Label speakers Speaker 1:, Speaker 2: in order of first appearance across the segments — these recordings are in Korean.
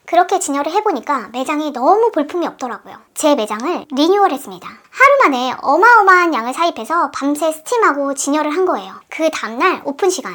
Speaker 1: 그렇게 진열을 해보니까 매장에 너무 볼품이 없더라고요. 제 매장을 리뉴얼했습니다. 하루 만에 어마어마한 양을 사입해서 밤새 스팀하고 진열을 한 거예요. 그 다음날 오픈 시간.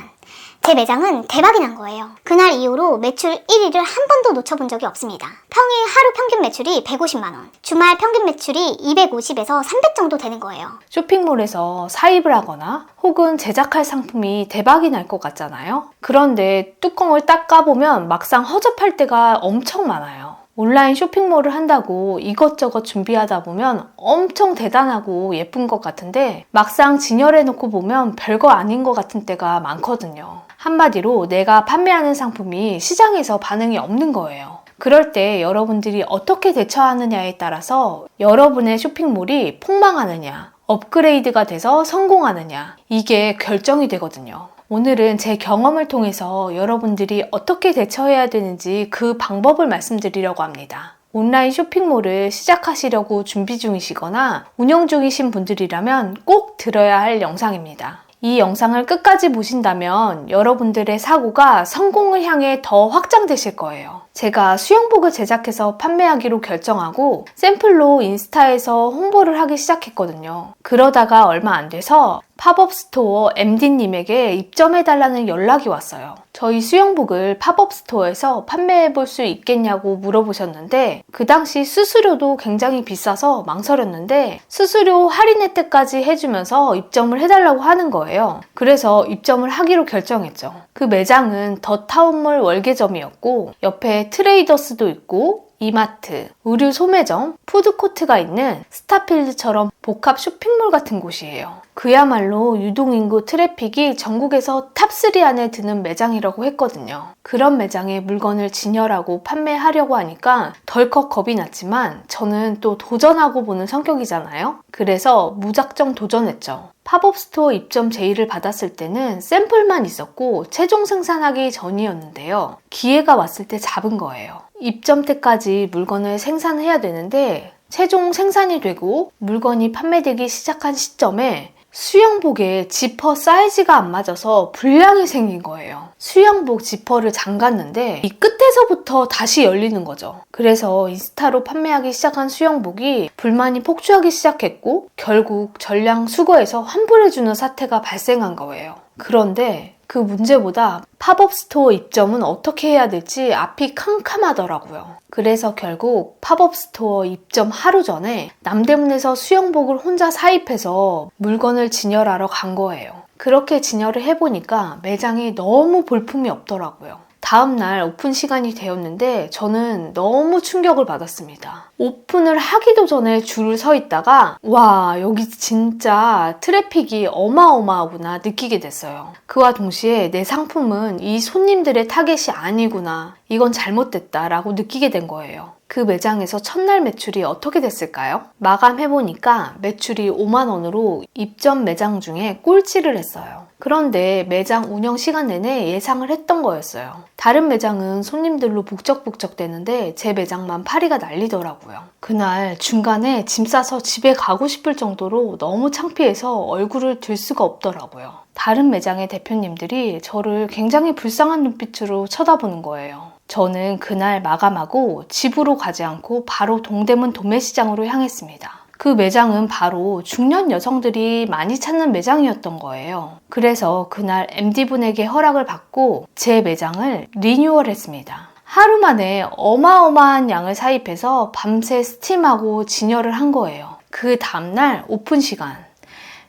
Speaker 1: 제 매장은 대박이 난 거예요. 그날 이후로 매출 1위를 한 번도 놓쳐본 적이 없습니다. 평일 하루 평균 매출이 150만원, 주말 평균 매출이 250에서 300 정도 되는 거예요.
Speaker 2: 쇼핑몰에서 사입을 하거나 혹은 제작할 상품이 대박이 날 것 같잖아요. 그런데 뚜껑을 딱 까보면 막상 허접할 때가 엄청 많아요. 온라인 쇼핑몰을 한다고 이것저것 준비하다 보면 엄청 대단하고 예쁜 것 같은데 막상 진열해놓고 보면 별거 아닌 것 같은 때가 많거든요. 한마디로 내가 판매하는 상품이 시장에서 반응이 없는 거예요. 그럴 때 여러분들이 어떻게 대처하느냐에 따라서 여러분의 쇼핑몰이 폭망하느냐, 업그레이드가 돼서 성공하느냐, 이게 결정이 되거든요. 오늘은 제 경험을 통해서 여러분들이 어떻게 대처해야 되는지 그 방법을 말씀드리려고 합니다. 온라인 쇼핑몰을 시작하시려고 준비 중이시거나 운영 중이신 분들이라면 꼭 들어야 할 영상입니다. 이 영상을 끝까지 보신다면 여러분들의 사고가 성공을 향해 더 확장되실 거예요. 제가 수영복을 제작해서 판매하기로 결정하고 샘플로 인스타에서 홍보를 하기 시작했거든요. 그러다가 얼마 안 돼서 팝업 스토어 MD님에게 입점해달라는 연락이 왔어요. 저희 수영복을 팝업 스토어에서 판매해볼 수 있겠냐고 물어보셨는데 그 당시 수수료도 굉장히 비싸서 망설였는데 수수료 할인 혜택까지 해주면서 입점을 해달라고 하는 거예요. 그래서 입점을 하기로 결정했죠. 그 매장은 더 타운몰 월계점이었고 옆에 트레이더스도 있고 이마트, 의류 소매점, 푸드코트가 있는 스타필드처럼 복합 쇼핑몰 같은 곳이에요. 그야말로 유동인구 트래픽이 전국에서 탑3 안에 드는 매장이라고 했거든요. 그런 매장에 물건을 진열하고 판매하려고 하니까 덜컥 겁이 났지만 저는 또 도전하고 보는 성격이잖아요. 그래서 무작정 도전했죠. 팝업 스토어 입점 제의를 받았을 때는 샘플만 있었고 최종 생산하기 전이었는데요. 기회가 왔을 때 잡은 거예요. 입점 때까지 물건을 생산해야 되는데 최종 생산이 되고 물건이 판매되기 시작한 시점에 수영복에 지퍼 사이즈가 안 맞아서 불량이 생긴 거예요. 수영복 지퍼를 잠갔는데 이 끝에서부터 다시 열리는 거죠. 그래서 인스타로 판매하기 시작한 수영복이 불만이 폭주하기 시작했고 결국 전량 수거해서 환불해주는 사태가 발생한 거예요. 그런데 그 문제보다 팝업 스토어 입점은 어떻게 해야 될지 앞이 캄캄하더라고요. 그래서 결국 팝업 스토어 입점 하루 전에 남대문에서 수영복을 혼자 사입해서 물건을 진열하러 간 거예요. 그렇게 진열을 해보니까 매장에 너무 볼품이 없더라고요. 다음날 오픈 시간이 되었는데 저는 너무 충격을 받았습니다. 오픈을 하기도 전에 줄을 서 있다가 와, 여기 진짜 트래픽이 어마어마하구나 느끼게 됐어요. 그와 동시에 내 상품은 이 손님들의 타겟이 아니구나, 이건 잘못됐다 라고 느끼게 된 거예요. 그 매장에서 첫날 매출이 어떻게 됐을까요? 마감해보니까 매출이 5만 원으로 입점 매장 중에 꼴찌를 했어요. 그런데 매장 운영 시간 내내 예상을 했던 거였어요. 다른 매장은 손님들로 북적북적 되는데 제 매장만 파리가 날리더라고요. 그날 중간에 짐 싸서 집에 가고 싶을 정도로 너무 창피해서 얼굴을 들 수가 없더라고요. 다른 매장의 대표님들이 저를 굉장히 불쌍한 눈빛으로 쳐다보는 거예요. 저는 그날 마감하고 집으로 가지 않고 바로 동대문 도매시장으로 향했습니다. 그 매장은 바로 중년 여성들이 많이 찾는 매장이었던 거예요. 그래서 그날 MD분에게 허락을 받고 제 매장을 리뉴얼했습니다. 하루 만에 어마어마한 양을 사입해서 밤새 스팀하고 진열을 한 거예요. 그 다음날 오픈 시간.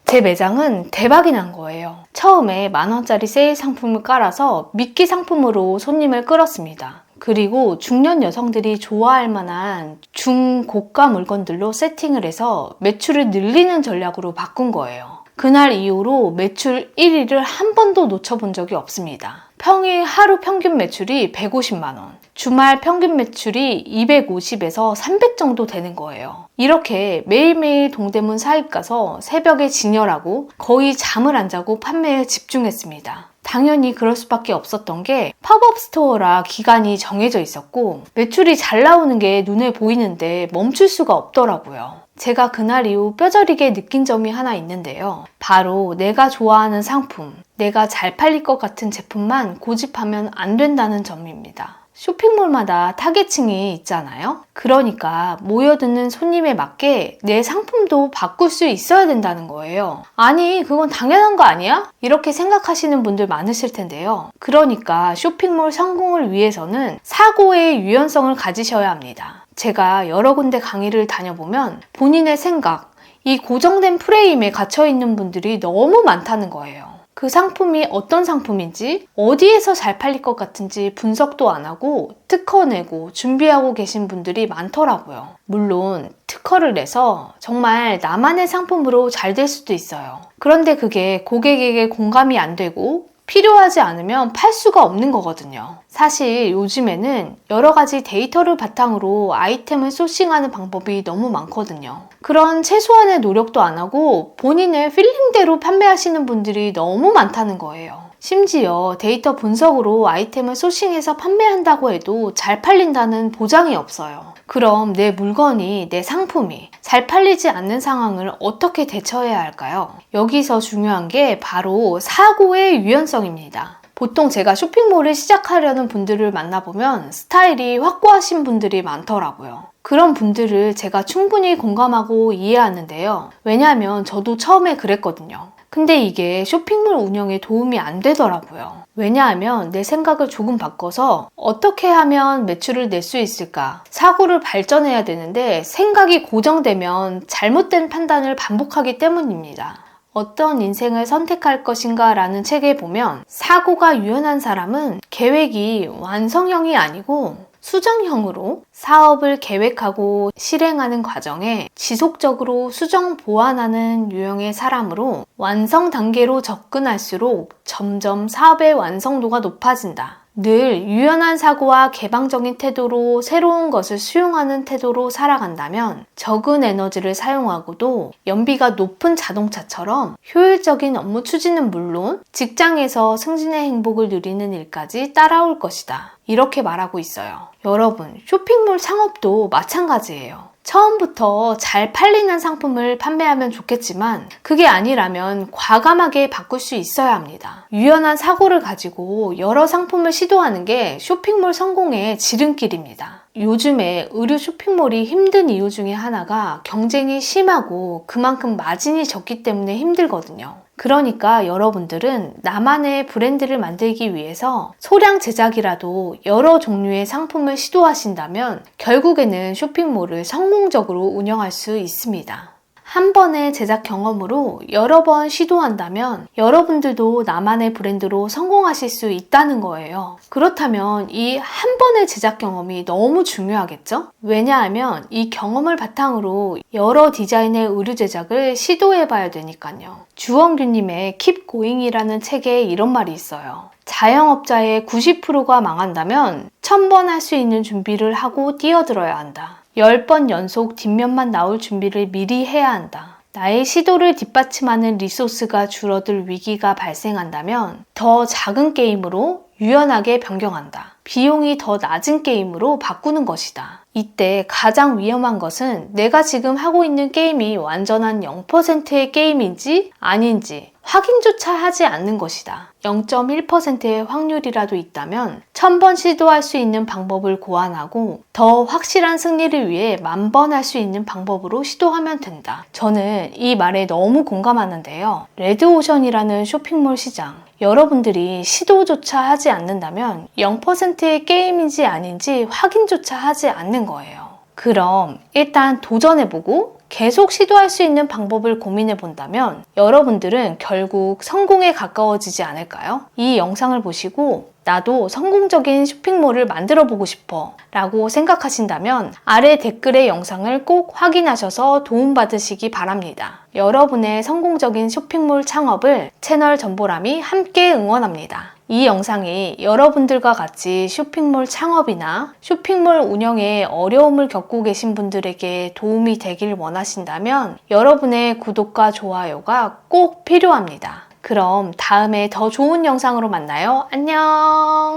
Speaker 2: 제 매장은 대박이 난 거예요. 처음에 10,000원짜리 세일 상품을 깔아서 미끼 상품으로 손님을 끌었습니다. 그리고 중년 여성들이 좋아할 만한 중고가 물건들로 세팅을 해서 매출을 늘리는 전략으로 바꾼 거예요. 그날 이후로 매출 1위를 한 번도 놓쳐본 적이 없습니다. 평일 하루 평균 매출이 150만 원, 주말 평균 매출이 250에서 300 정도 되는 거예요. 이렇게 매일매일 동대문 사입 가서 새벽에 진열하고 거의 잠을 안 자고 판매에 집중했습니다. 당연히 그럴 수밖에 없었던 게 팝업 스토어라 기간이 정해져 있었고 매출이 잘 나오는 게 눈에 보이는데 멈출 수가 없더라고요. 제가 그날 이후 뼈저리게 느낀 점이 하나 있는데요. 바로 내가 좋아하는 상품, 내가 잘 팔릴 것 같은 제품만 고집하면 안 된다는 점입니다. 쇼핑몰마다 타겟층이 있잖아요. 그러니까 모여드는 손님에 맞게 내 상품도 바꿀 수 있어야 된다는 거예요. 아니, 그건 당연한 거 아니야? 이렇게 생각하시는 분들 많으실 텐데요. 그러니까 쇼핑몰 성공을 위해서는 사고의 유연성을 가지셔야 합니다. 제가 여러 군데 강의를 다녀보면 본인의 생각, 이 고정된 프레임에 갇혀있는 분들이 너무 많다는 거예요. 그 상품이 어떤 상품인지, 어디에서 잘 팔릴 것 같은지 분석도 안 하고 특허 내고 준비하고 계신 분들이 많더라고요. 물론 특허를 내서 정말 나만의 상품으로 잘 될 수도 있어요. 그런데 그게 고객에게 공감이 안 되고 필요하지 않으면 팔 수가 없는 거거든요. 사실 요즘에는 여러 가지 데이터를 바탕으로 아이템을 소싱하는 방법이 너무 많거든요. 그런 최소한의 노력도 안 하고 본인의 필링대로 판매하시는 분들이 너무 많다는 거예요. 심지어 데이터 분석으로 아이템을 소싱해서 판매한다고 해도 잘 팔린다는 보장이 없어요. 그럼 내 물건이, 내 상품이 잘 팔리지 않는 상황을 어떻게 대처해야 할까요? 여기서 중요한 게 바로 사고의 유연성입니다. 보통 제가 쇼핑몰을 시작하려는 분들을 만나보면 스타일이 확고하신 분들이 많더라고요. 그런 분들을 제가 충분히 공감하고 이해하는데요. 왜냐하면 저도 처음에 그랬거든요. 근데 이게 쇼핑몰 운영에 도움이 안 되더라고요. 왜냐하면 내 생각을 조금 바꿔서 어떻게 하면 매출을 낼 수 있을까? 사고를 발전해야 되는데 생각이 고정되면 잘못된 판단을 반복하기 때문입니다. 어떤 인생을 선택할 것인가 라는 책에 보면 사고가 유연한 사람은 계획이 완성형이 아니고 수정형으로 사업을 계획하고 실행하는 과정에 지속적으로 수정 보완하는 유형의 사람으로 완성 단계로 접근할수록 점점 사업의 완성도가 높아진다. 늘 유연한 사고와 개방적인 태도로 새로운 것을 수용하는 태도로 살아간다면 적은 에너지를 사용하고도 연비가 높은 자동차처럼 효율적인 업무 추진은 물론 직장에서 승진의 행복을 누리는 일까지 따라올 것이다. 이렇게 말하고 있어요. 여러분, 쇼핑몰 창업도 마찬가지예요. 처음부터 잘 팔리는 상품을 판매하면 좋겠지만 그게 아니라면 과감하게 바꿀 수 있어야 합니다. 유연한 사고를 가지고 여러 상품을 시도하는 게 쇼핑몰 성공의 지름길입니다. 요즘에 의류 쇼핑몰이 힘든 이유 중에 하나가 경쟁이 심하고 그만큼 마진이 적기 때문에 힘들거든요. 그러니까 여러분들은 나만의 브랜드를 만들기 위해서 소량 제작이라도 여러 종류의 상품을 시도하신다면 결국에는 쇼핑몰을 성공적으로 운영할 수 있습니다. 한 번의 제작 경험으로 여러 번 시도한다면 여러분들도 나만의 브랜드로 성공하실 수 있다는 거예요. 그렇다면 이 한 번의 제작 경험이 너무 중요하겠죠? 왜냐하면 이 경험을 바탕으로 여러 디자인의 의류 제작을 시도해봐야 되니까요. 주원규님의 Keep Going이라는 책에 이런 말이 있어요. 자영업자의 90%가 망한다면 1000번 할 수 있는 준비를 하고 뛰어들어야 한다. 10번 연속 뒷면만 나올 준비를 미리 해야 한다. 나의 시도를 뒷받침하는 리소스가 줄어들 위기가 발생한다면 더 작은 게임으로 유연하게 변경한다. 비용이 더 낮은 게임으로 바꾸는 것이다. 이때 가장 위험한 것은 내가 지금 하고 있는 게임이 완전한 0%의 게임인지 아닌지 확인조차 하지 않는 것이다. 0.1%의 확률이라도 있다면 1000번 시도할 수 있는 방법을 고안하고 더 확실한 승리를 위해 10,000번 할 수 있는 방법으로 시도하면 된다. 저는 이 말에 너무 공감하는데요. 레드오션이라는 쇼핑몰 시장, 여러분들이 시도조차 하지 않는다면 0%의 게임인지 아닌지 확인조차 하지 않는 거예요. 그럼 일단 도전해보고 계속 시도할 수 있는 방법을 고민해 본다면 여러분들은 결국 성공에 가까워지지 않을까요? 이 영상을 보시고 나도 성공적인 쇼핑몰을 만들어 보고 싶어 라고 생각하신다면 아래 댓글의 영상을 꼭 확인하셔서 도움받으시기 바랍니다. 여러분의 성공적인 쇼핑몰 창업을 채널 전보람이 함께 응원합니다. 이 영상이 여러분들과 같이 쇼핑몰 창업이나 쇼핑몰 운영에 어려움을 겪고 계신 분들에게 도움이 되길 원하신다면 여러분의 구독과 좋아요가 꼭 필요합니다. 그럼 다음에 더 좋은 영상으로 만나요. 안녕!